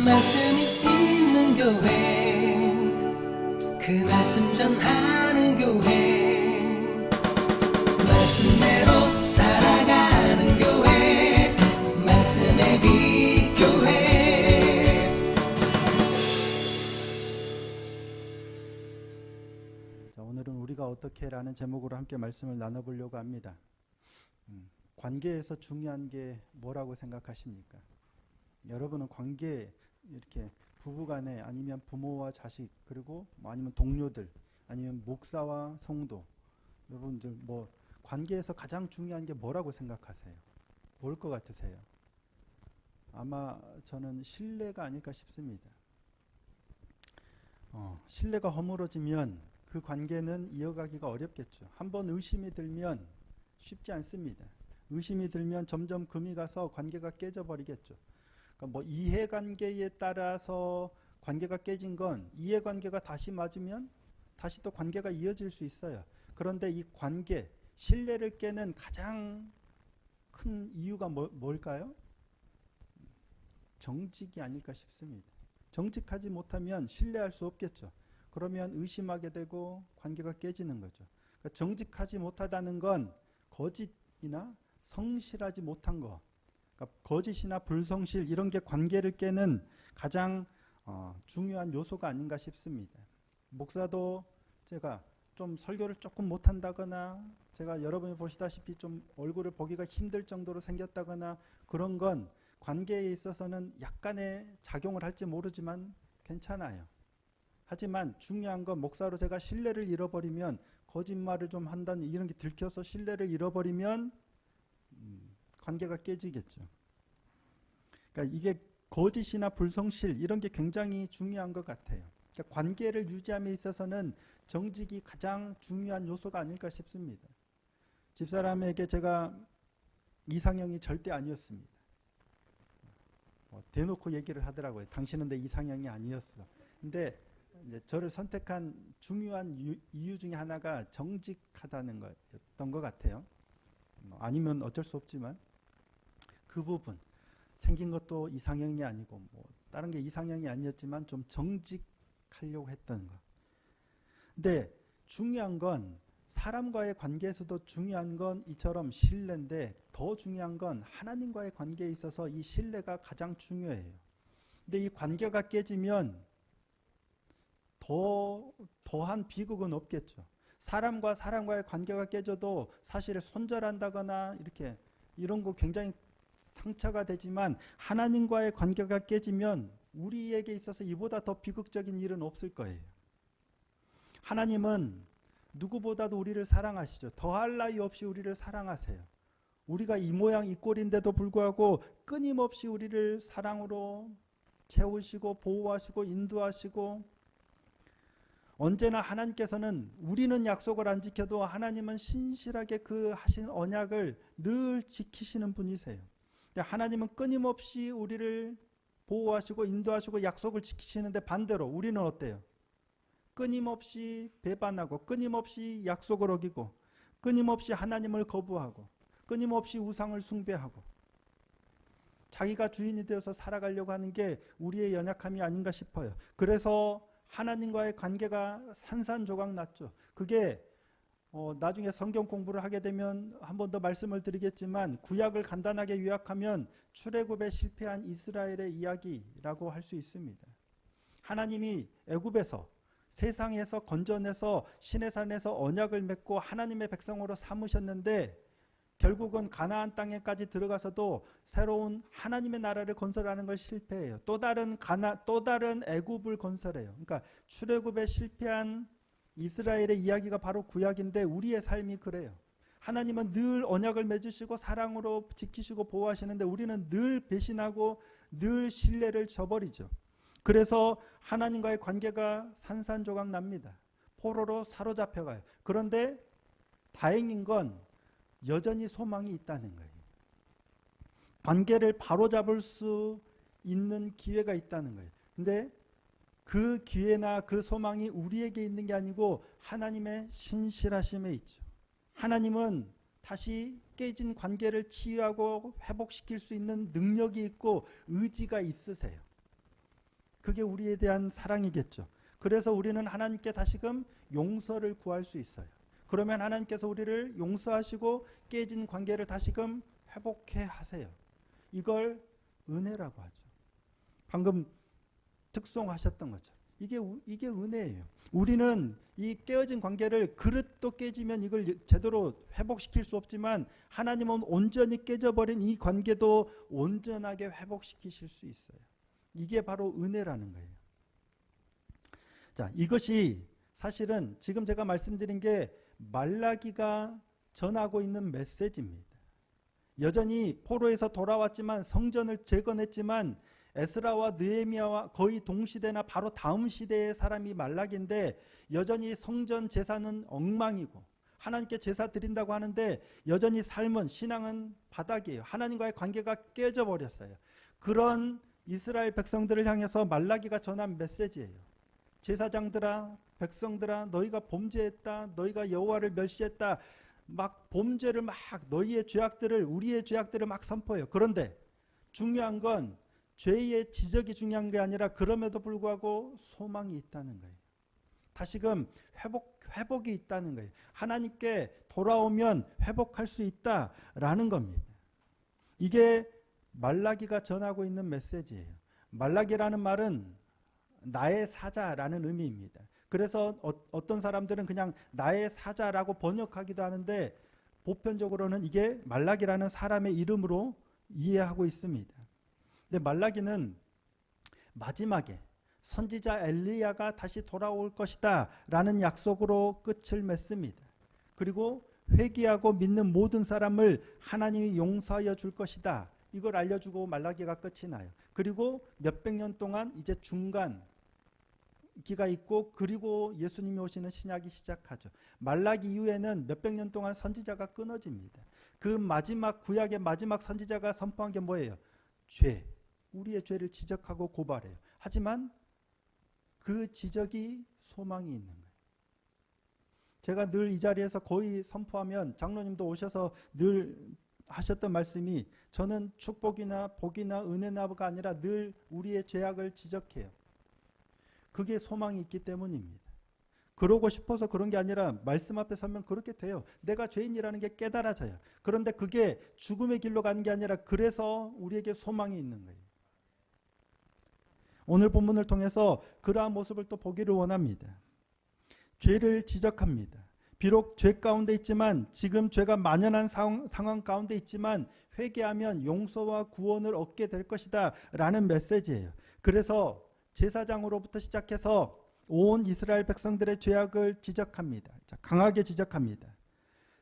말씀이 있는 교회, 그 말씀 전하는 교회, 말씀대로 살아가는 교회, 말씀의 빛 교회. 자, 오늘은 우리가 어떻게 라는 제목으로 함께 말씀을 나눠보려고 합니다. 관계에서 중요한 게 뭐라고 생각하십니까? 여러분은 관계, 이렇게 부부간에 아니면 부모와 자식, 그리고 아니면 동료들, 아니면 목사와 성도, 여러분들 뭐 관계에서 가장 중요한 게 뭐라고 생각하세요? 뭘 것 같으세요? 아마 저는 신뢰가 아닐까 싶습니다. 신뢰가 허물어지면 그 관계는 이어가기가 어렵겠죠. 한번 의심이 들면 쉽지 않습니다. 의심이 들면 점점 금이 가서 관계가 깨져버리겠죠. 그러니까 뭐 이해관계에 따라서 관계가 깨진 건 이해관계가 다시 맞으면 다시 또 관계가 이어질 수 있어요. 그런데 이 관계, 신뢰를 깨는 가장 큰 이유가 뭘까요? 정직이 아닐까 싶습니다. 정직하지 못하면 신뢰할 수 없겠죠. 그러면 의심하게 되고 관계가 깨지는 거죠. 그러니까 정직하지 못하다는 건 거짓이나 성실하지 못한 거, 그러니까 거짓이나 불성실 이런 게 관계를 깨는 가장 중요한 요소가 아닌가 싶습니다. 목사도 제가 좀 설교를 조금 못한다거나 제가 여러분이 보시다시피 좀 얼굴을 보기가 힘들 정도로 생겼다거나 그런 건 관계에 있어서는 약간의 작용을 할지 모르지만 괜찮아요. 하지만 중요한 건 목사로 제가 신뢰를 잃어버리면 거짓말을 좀 한다는 이런 게 들켜서 신뢰를 잃어버리면 관계가 깨지겠죠. 그러니까 이게 거짓이나 불성실 이런 게 굉장히 중요한 것 같아요. 그러니까 관계를 유지함에 있어서는 정직이 가장 중요한 요소가 아닐까 싶습니다. 집사람에게 제가 이상형이 절대 아니었습니다. 대놓고 얘기를 하더라고요. 당신은 내 이상형이 아니었어. 근데 이제 저를 선택한 중요한 이유 중에 하나가 정직하다는 거였던 것 같아요. 아니면 어쩔 수 없지만 그 부분, 생긴 것도 이상형이 아니고 뭐 다른 게 이상형이 아니었지만 좀 정직하려고 했던 거. 근데 중요한 건 사람과의 관계에서도 중요한 건 이처럼 신뢰인데 더 중요한 건 하나님과의 관계에 있어서 이 신뢰가 가장 중요해요. 근데 이 관계가 깨지면 더한 비극은 없겠죠. 사람과 사람과의 관계가 깨져도 사실 손절한다거나 이렇게 이런 거 굉장히 상처가 되지만 하나님과의 관계가 깨지면 우리에게 있어서 이보다 더 비극적인 일은 없을 거예요. 하나님은 누구보다도 우리를 사랑하시죠. 더할 나위 없이 우리를 사랑하세요. 우리가 이 모양 이 꼴인데도 불구하고 끊임없이 우리를 사랑으로 채우시고 보호하시고 인도하시고 언제나 하나님께서는 우리는 약속을 안 지켜도 하나님은 신실하게 그 하신 언약을 늘 지키시는 분이세요. 하나님은 끊임없이 우리를 보호하시고 인도하시고 약속을 지키시는데 반대로 우리는 어때요? 끊임없이 배반하고 끊임없이 약속을 어기고 끊임없이 하나님을 거부하고 끊임없이 우상을 숭배하고 자기가 주인이 되어서 살아가려고 하는 게 우리의 연약함이 아닌가 싶어요. 그래서 하나님과의 관계가 산산조각 났죠. 그게 나중에 성경 공부를 하게 되면 한 번 더 말씀을 드리겠지만 구약을 간단하게 요약하면 출애굽에 실패한 이스라엘의 이야기라고 할 수 있습니다. 하나님이 애굽에서 세상에서 건져내서 시내산에서 언약을 맺고 하나님의 백성으로 삼으셨는데 결국은 가나안 땅에까지 들어가서도 새로운 하나님의 나라를 건설하는 걸 실패해요. 또 다른 애굽을 건설해요. 그러니까 출애굽에 실패한 이스라엘의 이야기가 바로 구약인데 우리의 삶이 그래요. 하나님은 늘 언약을 맺으시고 사랑으로 지키시고 보호하시는데 우리는 늘 배신하고 늘 신뢰를 저버리죠. 그래서 하나님과의 관계가 산산조각 납니다. 포로로 사로잡혀가요. 그런데 다행인 건 여전히 소망이 있다는 거예요. 관계를 바로잡을 수 있는 기회가 있다는 거예요. 근데 그 기회나 그 소망이 우리에게 있는 게 아니고 하나님의 신실하심에 있죠. 하나님은 다시 깨진 관계를 치유하고 회복시킬 수 있는 능력이 있고 의지가 있으세요. 그게 우리에 대한 사랑이겠죠. 그래서 우리는 하나님께 다시금 용서를 구할 수 있어요. 그러면 하나님께서 우리를 용서하시고 깨진 관계를 다시금 회복해 하세요. 이걸 은혜라고 하죠. 방금 특송하셨던 것처럼 이게 은혜예요. 우리는 이 깨어진 관계를 그릇도 깨지면 이걸 제대로 회복시킬 수 없지만 하나님은 온전히 깨져버린 이 관계도 온전하게 회복시키실 수 있어요. 이게 바로 은혜라는 거예요. 자, 이것이 사실은 지금 제가 말씀드린 게 말라기가 전하고 있는 메시지입니다. 여전히 포로에서 돌아왔지만 성전을 재건했지만 에스라와 느헤미야와 거의 동시대나 바로 다음 시대의 사람이 말라기인데 여전히 성전 제사는 엉망이고 하나님께 제사 드린다고 하는데 여전히 삶은 신앙은 바닥이에요. 하나님과의 관계가 깨져 버렸어요. 그런 이스라엘 백성들을 향해서 말라기가 전한 메시지예요. 제사장들아, 백성들아, 너희가 범죄했다, 너희가 여호와를 멸시했다, 막 범죄를 막 너희의 죄악들을, 우리의 죄악들을 막 선포해요. 그런데 중요한 건 죄의 지적이 중요한 게 아니라 그럼에도 불구하고 소망이 있다는 거예요. 다시금 회복이 있다는 거예요. 하나님께 돌아오면 회복할 수 있다라는 겁니다. 이게 말라기가 전하고 있는 메시지예요. 말라기라는 말은 나의 사자라는 의미입니다. 그래서 어떤 사람들은 그냥 나의 사자라고 번역하기도 하는데 보편적으로는 이게 말라기라는 사람의 이름으로 이해하고 있습니다. 근데 말라기는 마지막에 선지자 엘리야가 다시 돌아올 것이다 라는 약속으로 끝을 맺습니다. 그리고 회개하고 믿는 모든 사람을 하나님이 용서하여 줄 것이다, 이걸 알려주고 말라기가 끝이 나요. 그리고 몇백 년 동안 이제 중간 기가 있고 그리고 예수님이 오시는 신약이 시작하죠. 말라기 이후에는 몇백 년 동안 선지자가 끊어집니다. 그 마지막 구약의 마지막 선지자가 선포한 게 뭐예요? 죄, 우리의 죄를 지적하고 고발해요. 하지만 그 지적이 소망이 있는 거예요. 제가 늘 이 자리에서 거의 선포하면 장로님도 오셔서 늘 하셨던 말씀이 저는 축복이나 복이나 은혜나가 아니라 늘 우리의 죄악을 지적해요. 그게 소망이 있기 때문입니다. 그러고 싶어서 그런 게 아니라 말씀 앞에 서면 그렇게 돼요. 내가 죄인이라는 게 깨달아져요. 그런데 그게 죽음의 길로 가는 게 아니라 그래서 우리에게 소망이 있는 거예요. 오늘 본문을 통해서 그러한 모습을 또 보기를 원합니다. 죄를 지적합니다. 비록 죄 가운데 있지만 지금 죄가 만연한 상황 가운데 있지만 회개하면 용서와 구원을 얻게 될 것이다 라는 메시지예요. 그래서 제사장으로부터 시작해서 온 이스라엘 백성들의 죄악을 지적합니다. 자, 강하게 지적합니다.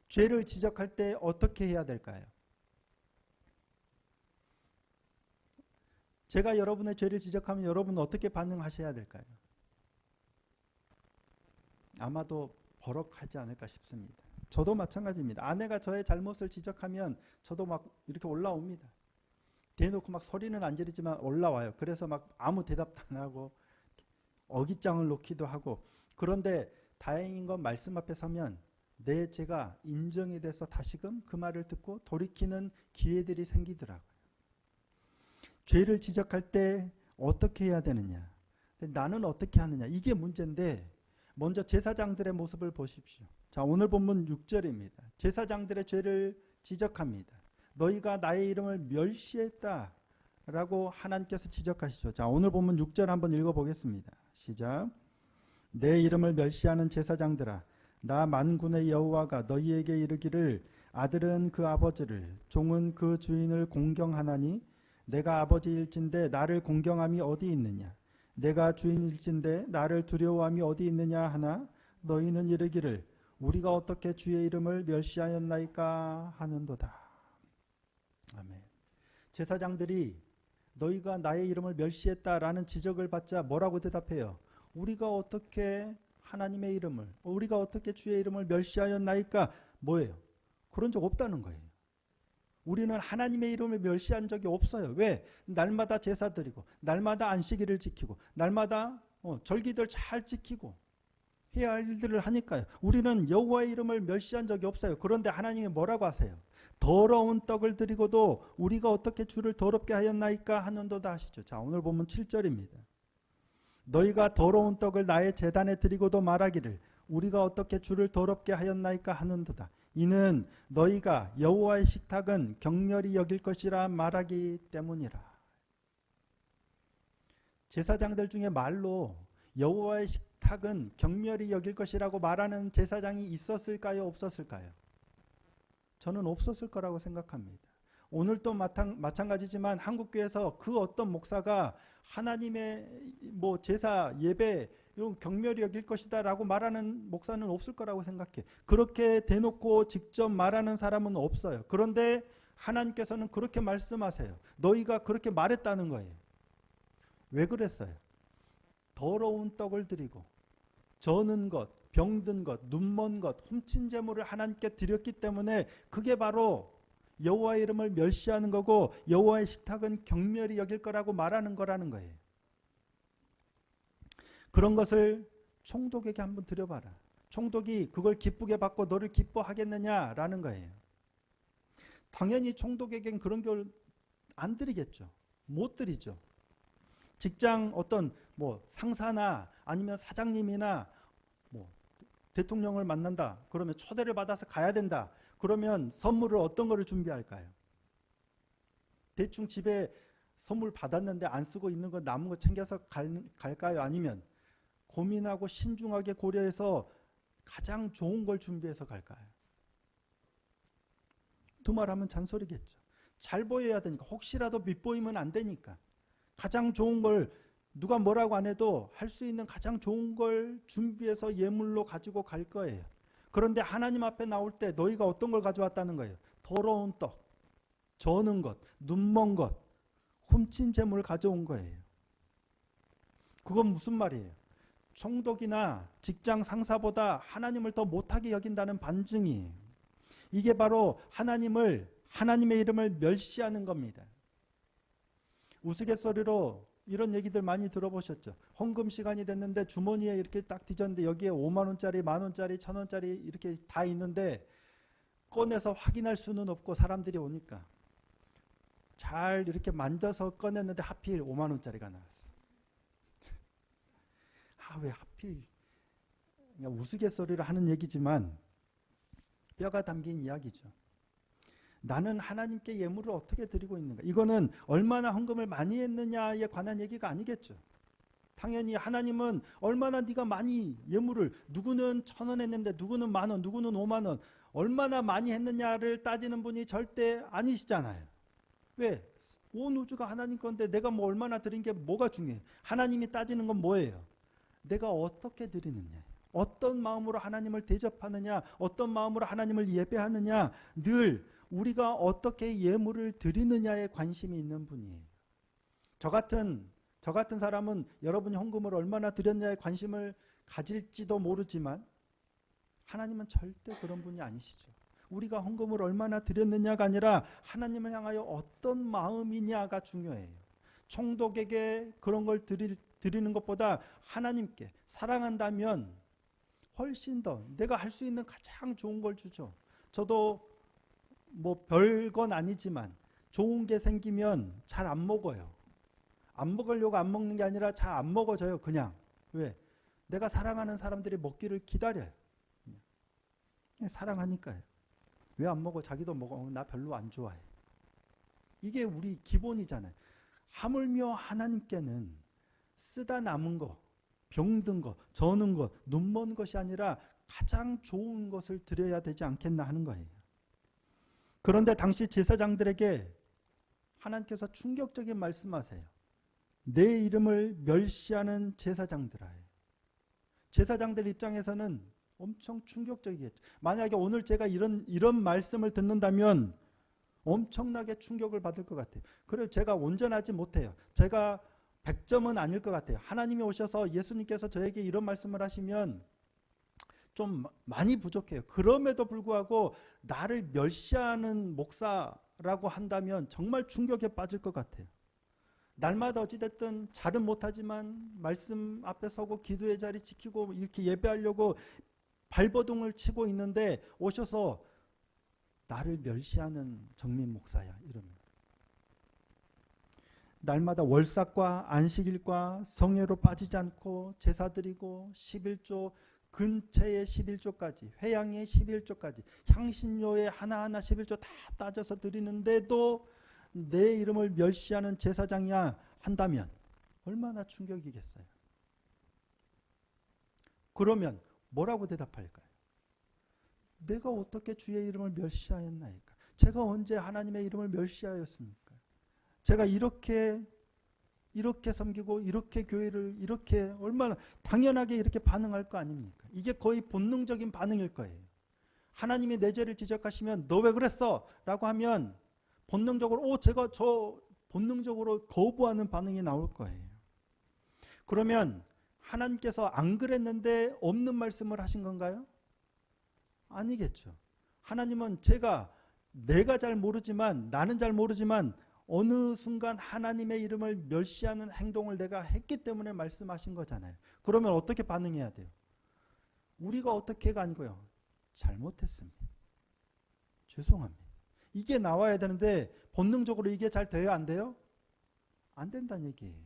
죄를 지적할 때 어떻게 해야 될까요? 제가 여러분의 죄를 지적하면 여러분은 어떻게 반응하셔야 될까요? 아마도 버럭하지 않을까 싶습니다. 저도 마찬가지입니다. 아내가 저의 잘못을 지적하면 저도 막 이렇게 올라옵니다. 대놓고 막 소리는 안 지르지만 올라와요. 그래서 막 아무 대답도 안 하고 어깃장을 놓기도 하고. 그런데 다행인 건 말씀 앞에 서면 내 죄가 인정이 돼서 다시금 그 말을 듣고 돌이키는 기회들이 생기더라고요. 죄를 지적할 때 어떻게 해야 되느냐, 나는 어떻게 하느냐, 이게 문제인데 먼저 제사장들의 모습을 보십시오. 자, 오늘 본문 6절입니다. 제사장들의 죄를 지적합니다. 너희가 나의 이름을 멸시했다 라고 하나님께서 지적하시죠. 자, 오늘 본문 6절 한번 읽어보겠습니다. 시작. 내 이름을 멸시하는 제사장들아, 나 만군의 여호와가 너희에게 이르기를 아들은 그 아버지를, 종은 그 주인을 공경하나니 내가 아버지일진데 나를 공경함이 어디 있느냐, 내가 주인일진데 나를 두려워함이 어디 있느냐 하나 너희는 이르기를 우리가 어떻게 주의 이름을 멸시하였나이까 하는도다. 아멘. 제사장들이 너희가 나의 이름을 멸시했다라는 지적을 받자 뭐라고 대답해요? 우리가 어떻게 하나님의 이름을, 우리가 어떻게 주의 이름을 멸시하였나이까? 뭐예요? 그런 적 없다는 거예요. 우리는 하나님의 이름을 멸시한 적이 없어요. 왜? 날마다 제사 드리고 날마다 안식일을 지키고 날마다 절기들 잘 지키고 해야 할 일들을 하니까요. 우리는 여호와의 이름을 멸시한 적이 없어요. 그런데 하나님이 뭐라고 하세요? 더러운 떡을 드리고도 우리가 어떻게 주를 더럽게 하였나이까 하는도다 하시죠. 자, 오늘 보면 7절입니다. 너희가 더러운 떡을 나의 제단에 드리고도 말하기를 우리가 어떻게 주를 더럽게 하였나이까 하는도다. 이는 너희가 여호와의 식탁은 경멸히 여길 것이라 말하기 때문이라. 제사장들 중에 말로 여호와의 식탁은 경멸히 여길 것이라고 말하는 제사장이 있었을까요? 없었을까요? 저는 없었을 거라고 생각합니다. 오늘도 마찬가지지만 한국교회에서 그 어떤 목사가 하나님의 제사 예배 이런 경멸히 여길 것이다 라고 말하는 목사는 없을 거라고 생각해. 그렇게 대놓고 직접 말하는 사람은 없어요. 그런데 하나님께서는 그렇게 말씀하세요. 너희가 그렇게 말했다는 거예요. 왜 그랬어요? 더러운 떡을 드리고 저는 것, 병든 것, 눈먼 것, 훔친 재물을 하나님께 드렸기 때문에 그게 바로 여호와의 이름을 멸시하는 거고 여호와의 식탁은 경멸히 여길 거라고 말하는 거라는 거예요. 그런 것을 총독에게 한번 드려봐라. 총독이 그걸 기쁘게 받고 너를 기뻐하겠느냐라는 거예요. 당연히 총독에겐 그런 걸 안 드리겠죠. 못 드리죠. 직장 어떤 상사나 아니면 사장님이나 대통령을 만난다. 그러면 초대를 받아서 가야 된다. 그러면 선물을 어떤 거를 준비할까요? 대충 집에 선물 받았는데 안 쓰고 있는 거 남은 거 챙겨서 갈까요? 아니면 고민하고 신중하게 고려해서 가장 좋은 걸 준비해서 갈까요? 두말하면 잔소리겠죠. 잘 보여야 되니까. 혹시라도 밉보이면 안 되니까. 가장 좋은 걸 누가 뭐라고 안 해도 할 수 있는 가장 좋은 걸 준비해서 예물로 가지고 갈 거예요. 그런데 하나님 앞에 나올 때 너희가 어떤 걸 가져왔다는 거예요? 더러운 떡, 저는 것, 눈먼 것, 훔친 재물을 가져온 거예요. 그건 무슨 말이에요? 총독이나 직장 상사보다 하나님을 더 못하게 여긴다는 반증이에요. 이게 바로 하나님의 이름을 멸시하는 겁니다. 우스갯소리로 이런 얘기들 많이 들어보셨죠. 헌금 시간이 됐는데 주머니에 이렇게 딱 뒤졌는데 여기에 5만 원짜리, 만 원짜리, 1,000 원짜리 이렇게 다 있는데 꺼내서 확인할 수는 없고 사람들이 오니까 잘 이렇게 만져서 꺼냈는데 하필 5만 원짜리가 나왔어. 왜 하필? 그냥 우스갯소리를 하는 얘기지만 뼈가 담긴 이야기죠. 나는 하나님께 예물을 어떻게 드리고 있는가? 이거는 얼마나 헌금을 많이 했느냐에 관한 얘기가 아니겠죠. 당연히 하나님은 얼마나 네가 많이 예물을, 누구는 1,000원 했는데 누구는 10,000원, 누구는 50,000원, 얼마나 많이 했느냐를 따지는 분이 절대 아니시잖아요. 왜? 온 우주가 하나님 건데 내가 얼마나 드린 게 뭐가 중요해요? 하나님이 따지는 건 뭐예요? 내가 어떻게 드리느냐, 어떤 마음으로 하나님을 대접하느냐, 어떤 마음으로 하나님을 예배하느냐, 늘 우리가 어떻게 예물을 드리느냐에 관심이 있는 분이에요. 저 같은 사람은 여러분이 헌금을 얼마나 드렸냐에 관심을 가질지도 모르지만 하나님은 절대 그런 분이 아니시죠. 우리가 헌금을 얼마나 드렸느냐가 아니라 하나님을 향하여 어떤 마음이냐가 중요해요. 총독에게 그런 걸 드리는 것보다 하나님께 사랑한다면 훨씬 더 내가 할 수 있는 가장 좋은 걸 주죠. 저도 별건 아니지만 좋은 게 생기면 잘 안 먹어요. 안 먹으려고 안 먹는 게 아니라 잘 안 먹어져요. 그냥. 왜? 내가 사랑하는 사람들이 먹기를 기다려요. 그냥 사랑하니까요. 왜 안 먹어? 자기도 먹어. 나 별로 안 좋아해. 이게 우리 기본이잖아요. 하물며 하나님께는 쓰다 남은 거, 병든 거, 저는 것, 눈먼 것이 아니라 가장 좋은 것을 드려야 되지 않겠나 하는 거예요. 그런데 당시 제사장들에게 하나님께서 충격적인 말씀하세요. 내 이름을 멸시하는 제사장들아. 제사장들 입장에서는 엄청 충격적이겠죠. 만약에 오늘 제가 이런 말씀을 듣는다면 엄청나게 충격을 받을 것 같아요. 그래서 제가 온전하지 못해요. 제가 100점은 아닐 것 같아요. 하나님이 오셔서 예수님께서 저에게 이런 말씀을 하시면 좀 많이 부족해요. 그럼에도 불구하고 나를 멸시하는 목사라고 한다면 정말 충격에 빠질 것 같아요. 날마다 어찌됐든 잘은 못하지만 말씀 앞에 서고 기도의 자리 지키고 이렇게 예배하려고 발버둥을 치고 있는데 오셔서 나를 멸시하는 정민 목사야 이러면 날마다 월삭과 안식일과 성회로 빠지지 않고 제사 드리고 11조 근처의 11조까지 회양의 11조까지 향신료의 하나하나 11조 다 따져서 드리는데도 내 이름을 멸시하는 제사장이야 한다면 얼마나 충격이겠어요. 그러면 뭐라고 대답할까요? 내가 어떻게 주의 이름을 멸시하였나이까? 제가 언제 하나님의 이름을 멸시하였습니까? 제가 이렇게 섬기고 이렇게 교회를 이렇게 얼마나 당연하게 이렇게 반응할 거 아닙니까? 이게 거의 본능적인 반응일 거예요. 하나님이 내 죄를 지적하시면 너 왜 그랬어? 라고 하면 본능적으로 제가 저 본능적으로 거부하는 반응이 나올 거예요. 그러면 하나님께서 안 그랬는데 없는 말씀을 하신 건가요? 아니겠죠. 하나님은 내가 잘 모르지만 나는 잘 모르지만 어느 순간 하나님의 이름을 멸시하는 행동을 내가 했기 때문에 말씀하신 거잖아요. 그러면 어떻게 반응해야 돼요? 우리가 어떻게가 아니고요. 잘못했습니다. 죄송합니다. 이게 나와야 되는데 본능적으로 이게 잘 돼요? 안 돼요? 안 된다는 얘기예요.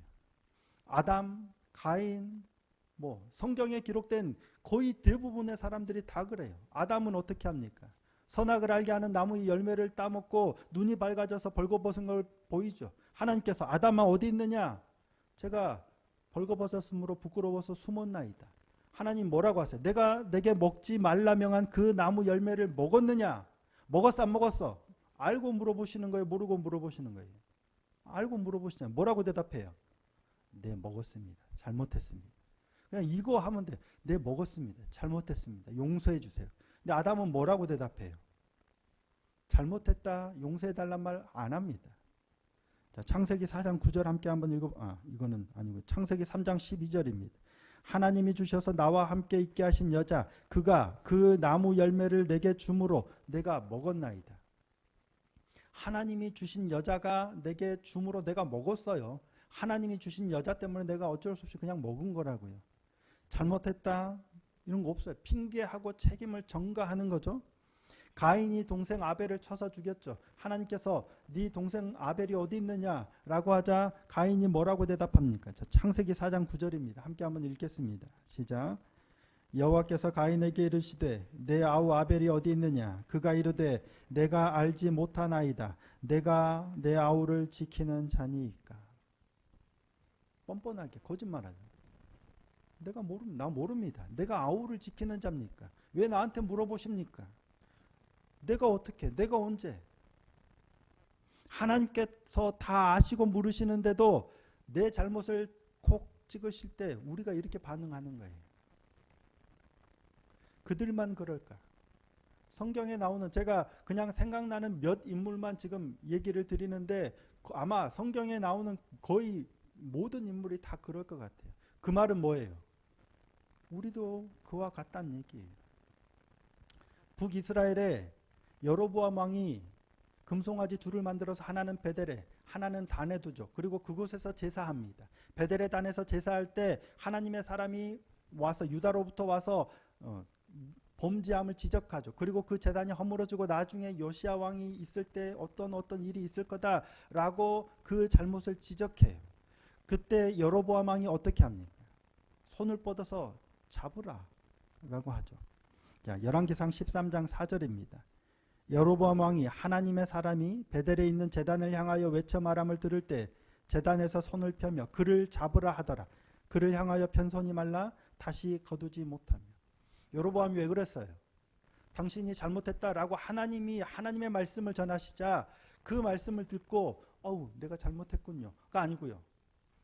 아담, 가인, 성경에 기록된 거의 대부분의 사람들이 다 그래요. 아담은 어떻게 합니까? 선악을 알게 하는 나무의 열매를 따먹고 눈이 밝아져서 벌거벗은 걸 보이죠. 하나님께서 아담아 어디 있느냐? 제가 벌거벗었으므로 부끄러워서 숨었나이다. 하나님 뭐라고 하세요? 내가 내게 먹지 말라 명한 그 나무 열매를 먹었느냐? 먹었어 안 먹었어? 알고 물어보시는 거예요? 모르고 물어보시는 거예요? 알고 물어보시잖아요. 뭐라고 대답해요? 네 먹었습니다. 잘못했습니다. 그냥 이거 하면 돼. 네 먹었습니다. 잘못했습니다. 용서해 주세요. 근데 아담은 뭐라고 대답해요? 잘못했다. 용서해 달란 말 안 합니다. 자, 창세기 4장 9절 함께 한번 이거는 아니고 창세기 3장 12절입니다. 하나님이 주셔서 나와 함께 있게 하신 여자 그가 그 나무 열매를 내게 주므로 내가 먹었나이다. 하나님이 주신 여자가 내게 주므로 내가 먹었어요. 하나님이 주신 여자 때문에 내가 어쩔 수 없이 그냥 먹은 거라고요. 잘못했다 이런 거 없어요. 핑계하고 책임을 전가하는 거죠. 가인이 동생 아벨을 쳐서 죽였죠. 하나님께서 네 동생 아벨이 어디 있느냐라고 하자 가인이 뭐라고 대답합니까? 자, 창세기 4장 9절입니다. 함께 한번 읽겠습니다. 시작. 여호와께서 가인에게 이르시되 내 아우 아벨이 어디 있느냐? 그가 이르되 내가 알지 못하나이다. 내가 내 아우를 지키는 자니이까. 뻔뻔하게 거짓말하죠. 나 모릅니다. 내가 아우를 지키는 자입니까? 왜 나한테 물어보십니까? 내가 어떻게? 내가 언제? 하나님께서 다 아시고 물으시는데도 내 잘못을 콕 찍으실 때 우리가 이렇게 반응하는 거예요. 그들만 그럴까? 성경에 나오는 제가 그냥 생각나는 몇 인물만 지금 얘기를 드리는데 아마 성경에 나오는 거의 모든 인물이 다 그럴 것 같아요. 그 말은 뭐예요? 우리도 그와 같다는 얘기예요. 북이스라엘에 여로보암 왕이 금송아지 둘을 만들어서 하나는 베델에 하나는 단에 두죠. 그리고 그곳에서 제사합니다. 베델에 단에서 제사할 때 하나님의 사람이 와서 유다로부터 와서 범죄함을 지적하죠. 그리고 그 제단이 허물어지고 나중에 요시야 왕이 있을 때 어떤 일이 있을 거다라고 그 잘못을 지적해요. 그때 여로보암 왕이 어떻게 합니까? 손을 뻗어서 잡으라 라고 하죠. 자, 열왕기상 13장 4절입니다. 여로보암 왕이 하나님의 사람이 베델에 있는 제단을 향하여 외쳐 말함을 들을 때 제단에서 손을 펴며 그를 잡으라 하더라. 그를 향하여 편손이 말라 다시 거두지 못하며. 여로보암이 왜 그랬어요? 당신이 잘못했다라고 하나님의 말씀을 전하시자 그 말씀을 듣고 내가 잘못했군요가 아니고요.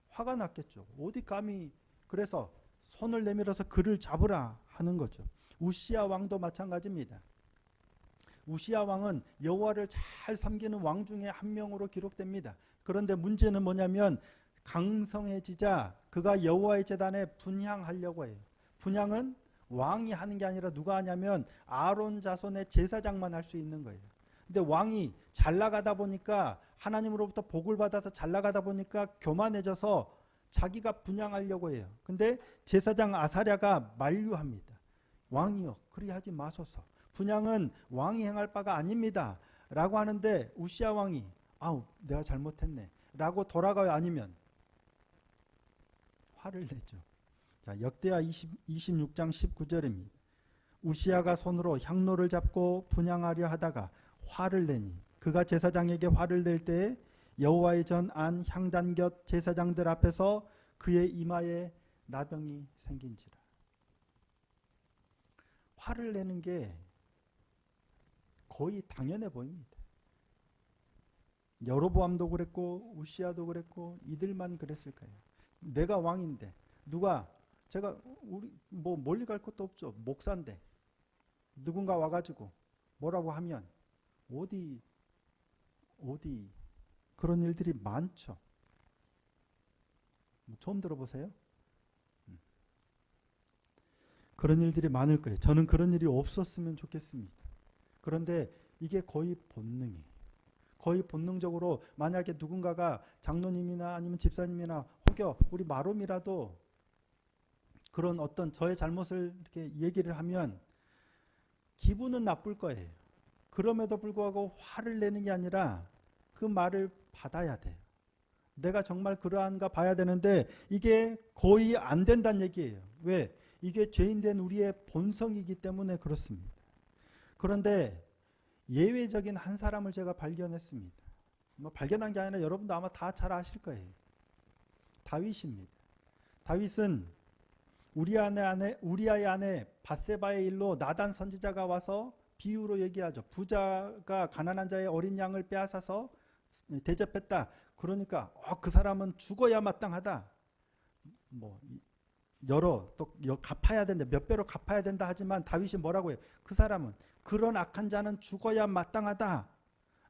화가 났겠죠. 어디 감히. 그래서 손을 내밀어서 그를 잡으라 하는 거죠. 우시야 왕도 마찬가지입니다. 우시야 왕은 여호와를 잘 섬기는 왕 중에 한 명으로 기록됩니다. 그런데 문제는 뭐냐면 강성해지자 그가 여호와의 제단에 분향하려고 해요. 분향은 왕이 하는 게 아니라 누가 하냐면 아론 자손의 제사장만 할 수 있는 거예요. 근데 왕이 잘 나가다 보니까 하나님으로부터 복을 받아서 잘 나가다 보니까 교만해져서 자기가 분향하려고 해요. 근데 제사장 아사랴가 만류합니다. 왕이여 그리하지 마소서. 분향은 왕이 행할 바가 아닙니다 라고 하는데 우시야 왕이 내가 잘못했네 라고 돌아가요? 아니면 화를 내죠. 자, 역대하 26장 19절입니다. 우시아가 손으로 향로를 잡고 분향하려 하다가 화를 내니 그가 제사장에게 화를 낼 때에 여호와의 전 안 향단 곁 제사장들 앞에서 그의 이마에 나병이 생긴지라. 화를 내는 게 거의 당연해 보입니다. 여로보암도 그랬고 우시아도 그랬고 이들만 그랬을까요? 내가 왕인데 누가 제가 우리 뭐 멀리 갈 것도 없죠. 목사인데 누군가 와가지고 뭐라고 하면 어디 그런 일들이 많죠. 처음 들어보세요? 그런 일들이 많을 거예요. 저는 그런 일이 없었으면 좋겠습니다. 그런데 이게 거의 본능이에요. 거의 본능적으로 만약에 누군가가 장로님이나 아니면 집사님이나 혹여 우리 마롬이라도 그런 어떤 저의 잘못을 이렇게 얘기를 하면 기분은 나쁠 거예요. 그럼에도 불구하고 화를 내는 게 아니라 그 말을 받아야 돼요. 내가 정말 그러한가 봐야 되는데 이게 거의 안 된다는 얘기예요. 왜? 이게 죄인된 우리의 본성이기 때문에 그렇습니다. 그런데 예외적인 한 사람을 제가 발견했습니다. 뭐 발견한 게 아니라 여러분도 아마 다 잘 아실 거예요. 다윗입니다. 다윗은 우리아의 아내 밧세바의 일로 나단 선지자가 와서 비유로 얘기하죠. 부자가 가난한 자의 어린 양을 빼앗아서 대접했다. 그러니까 그 사람은 죽어야 마땅하다. 뭐 또 갚아야 된다. 몇 배로 갚아야 된다 하지만 다윗이 뭐라고 해요? 그 사람은 그런 악한 자는 죽어야 마땅하다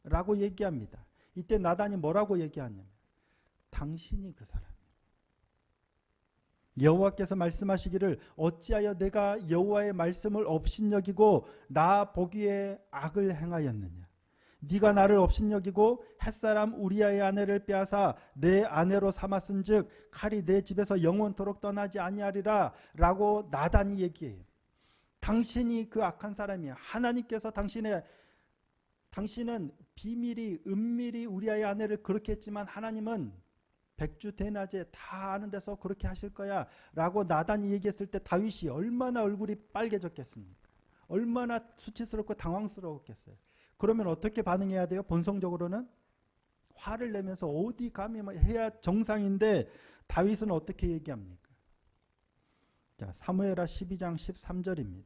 라고 얘기합니다. 이때 나단이 뭐라고 얘기하냐면 당신이 그 사람. 여호와께서 말씀하시기를 어찌하여 내가 여호와의 말씀을 업신여기고 나 보기에 악을 행하였느냐. 네가 나를 업신여기고 햇사람 우리아의 아내를 빼앗아 내 아내로 삼았은즉 칼이 내 집에서 영원토록 떠나지 아니하리라 라고 나단이 얘기해요. 당신이 그 악한 사람이야. 하나님께서 당신은 비밀이 은밀히 우리아의 아내를 그렇게 했지만 하나님은 백주 대낮에 다 아는 데서 그렇게 하실 거야 라고 나단이 얘기했을 때 다윗이 얼마나 얼굴이 빨개졌겠습니까? 얼마나 수치스럽고 당황스러웠겠어요. 그러면 어떻게 반응해야 돼요? 본성적으로는 화를 내면서 어디 감히 해야 정상인데 다윗은 어떻게 얘기합니까? 자, 사무엘하 12장 13절입니다.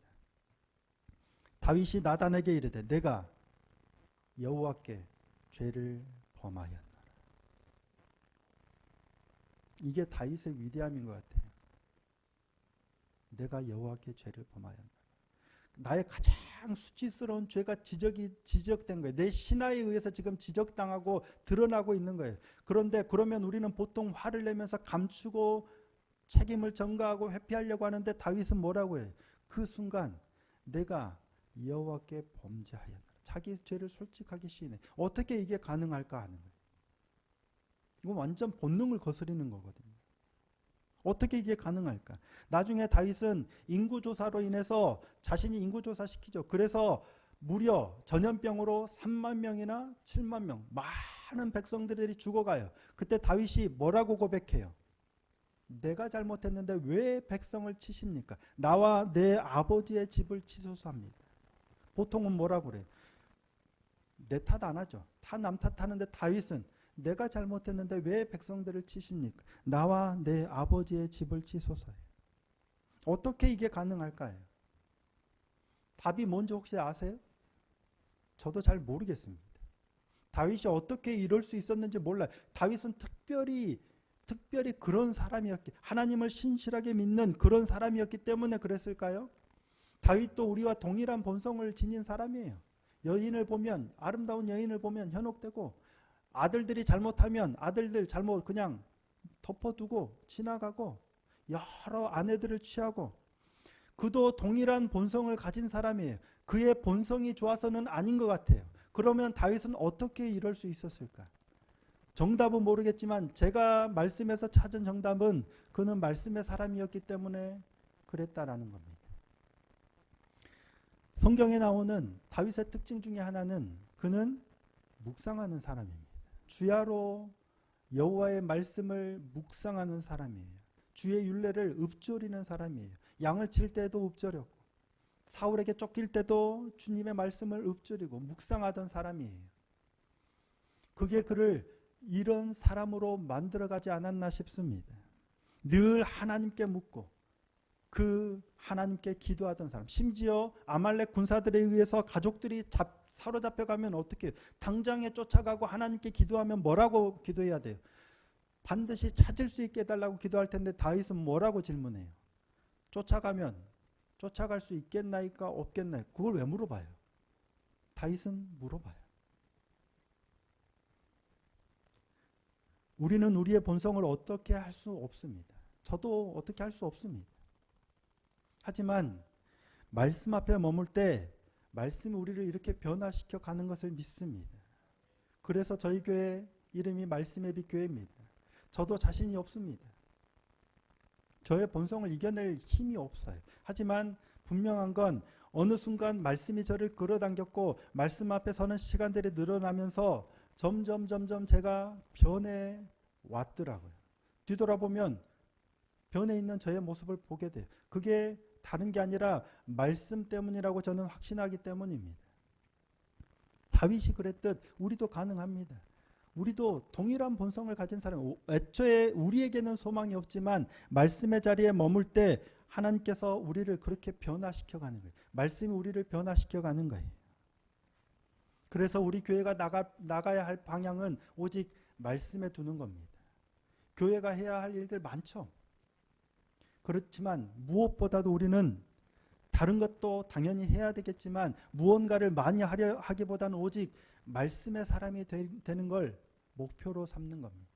다윗이 나단에게 이르되 내가 여호와께 죄를 범하였노라. 이게 다윗의 위대함인 것 같아요. 내가 여호와께 죄를 범하였노라. 나의 가장 수치스러운 죄가 지적된 거예요. 내 신하에 의해서 지금 지적당하고 드러나고 있는 거예요. 그런데 그러면 우리는 보통 화를 내면서 감추고 책임을 전가하고 회피하려고 하는데 다윗은 뭐라고 해요? 그 순간 내가 여호와께 범죄하였노라. 자기 죄를 솔직하게 시인해. 어떻게 이게 가능할까 하는 거예요. 이건 완전 본능을 거스리는 거거든요. 어떻게 이게 가능할까? 나중에 다윗은 인구조사로 인해서 자신이 인구조사시키죠. 그래서 무려 전염병으로 3만 명이나 7만 명 많은 백성들이 죽어가요. 그때 다윗이 뭐라고 고백해요? 내가 잘못했는데 왜 백성을 치십니까? 나와 내 아버지의 집을 치소서합니다. 보통은 뭐라고 그래요? 내 탓 안 하죠. 다 남 탓하는데 다윗은 내가 잘못했는데 왜 백성들을 치십니까? 나와 내 아버지의 집을 치소서해요. 어떻게 이게 가능할까요? 답이 뭔지 혹시 아세요? 저도 잘 모르겠습니다. 다윗이 어떻게 이럴 수 있었는지 몰라요. 다윗은 특별히 그런 사람이었기, 하나님을 신실하게 믿는 그런 사람이었기 때문에 그랬을까요? 다윗도 우리와 동일한 본성을 지닌 사람이에요. 여인을 보면, 아름다운 여인을 보면 현혹되고, 아들들이 잘못하면 아들들 잘못 그냥 덮어두고 지나가고 여러 아내들을 취하고, 그도 동일한 본성을 가진 사람이에요. 그의 본성이 좋아서는 아닌 것 같아요. 그러면 다윗은 어떻게 이럴 수 있었을까? 정답은 모르겠지만 제가 말씀에서 찾은 정답은 그는 말씀의 사람이었기 때문에 그랬다라는 겁니다. 성경에 나오는 다윗의 특징 중에 하나는 그는 묵상하는 사람입니다. 주야로 여호와의 말씀을 묵상하는 사람이에요. 주의 율례를 읊조리는 사람이에요. 양을 칠 때도 읊조렸고 사울에게 쫓길 때도 주님의 말씀을 읊조리고 묵상하던 사람이에요. 그게 그를 이런 사람으로 만들어가지 않았나 싶습니다. 늘 하나님께 묻고 그 하나님께 기도하던 사람. 심지어 아말렉 군사들에 의해서 가족들이 사로잡혀가면 어떻게 해요? 당장에 쫓아가고 하나님께 기도하면 뭐라고 기도해야 돼요? 반드시 찾을 수 있게 해달라고 기도할 텐데 다윗은 뭐라고 질문해요? 쫓아가면 쫓아갈 수 있겠나이까 없겠나이까? 그걸 왜 물어봐요? 다윗은 물어봐요. 우리는 우리의 본성을 어떻게 할 수 없습니다. 저도 어떻게 할 수 없습니다. 하지만 말씀 앞에 머물 때 말씀이 우리를 이렇게 변화시켜 가는 것을 믿습니다. 그래서 저희 교회 이름이 말씀의 빛 교회입니다. 저도 자신이 없습니다. 저의 본성을 이겨낼 힘이 없어요. 하지만 분명한 건 어느 순간 말씀이 저를 끌어당겼고 말씀 앞에 서는 시간들이 늘어나면서 점점 제가 변해 왔더라고요. 뒤돌아보면 변해 있는 저의 모습을 보게 돼요. 그게 다른 게 아니라 말씀 때문이라고 저는 확신하기 때문입니다. 다윗이 그랬듯 우리도 가능합니다. 우리도 동일한 본성을 가진 사람, 애초에 우리에게는 소망이 없지만 말씀의 자리에 머물 때 하나님께서 우리를 그렇게 변화시켜 가는 거예요. 말씀이 우리를 변화시켜 가는 거예요. 그래서 우리 교회가 나가야 할 방향은 오직 말씀에 두는 겁니다. 교회가 해야 할 일들 많죠. 그렇지만 무엇보다도 우리는 다른 것도 당연히 해야 되겠지만 무언가를 많이 하기보다는 오직 말씀의 사람이 되는 걸 목표로 삼는 겁니다.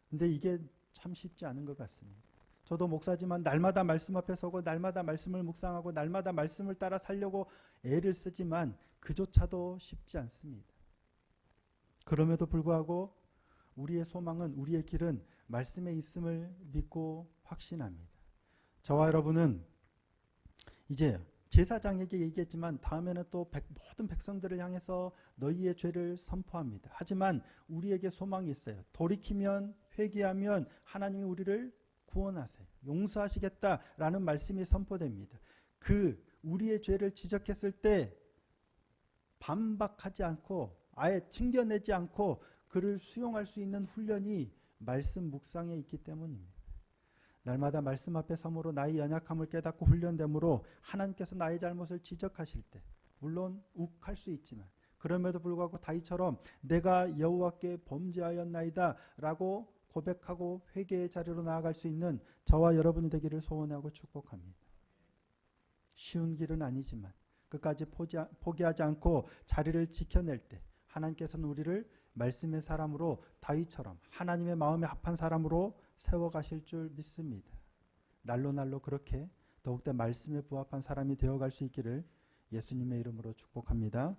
근데 이게 참 쉽지 않은 것 같습니다. 저도 목사지만 날마다 말씀 앞에 서고 날마다 말씀을 묵상하고 날마다 말씀을 따라 살려고 애를 쓰지만 그조차도 쉽지 않습니다. 그럼에도 불구하고 우리의 소망은, 우리의 길은 말씀에 있음을 믿고 확신합니다. 저와 여러분은 이제 제사장에게 얘기했지만 다음에는 또 모든 백성들을 향해서 너희의 죄를 선포합니다. 하지만 우리에게 소망이 있어요. 돌이키면, 회개하면 하나님이 우리를 구원하세요. 용서하시겠다라는 말씀이 선포됩니다. 그 우리의 죄를 지적했을 때 반박하지 않고 아예 튕겨내지 않고 그를 수용할 수 있는 훈련이 말씀 묵상에 있기 때문입니다. 날마다 말씀 앞에 섬으로 나의 연약함을 깨닫고 훈련됨으로 하나님께서 나의 잘못을 지적하실 때 물론 욱할 수 있지만 그럼에도 불구하고 다윗처럼 내가 여호와께 범죄하였나이다 라고 고백하고 회개의 자리로 나아갈 수 있는 저와 여러분이 되기를 소원하고 축복합니다. 쉬운 길은 아니지만 끝까지 포기하지 않고 자리를 지켜낼 때 하나님께서는 우리를 말씀의 사람으로 다윗처럼 하나님의 마음에 합한 사람으로 세워가실 줄 믿습니다. 날로 그렇게 더욱더 말씀에 부합한 사람이 되어갈 수 있기를 예수님의 이름으로 축복합니다.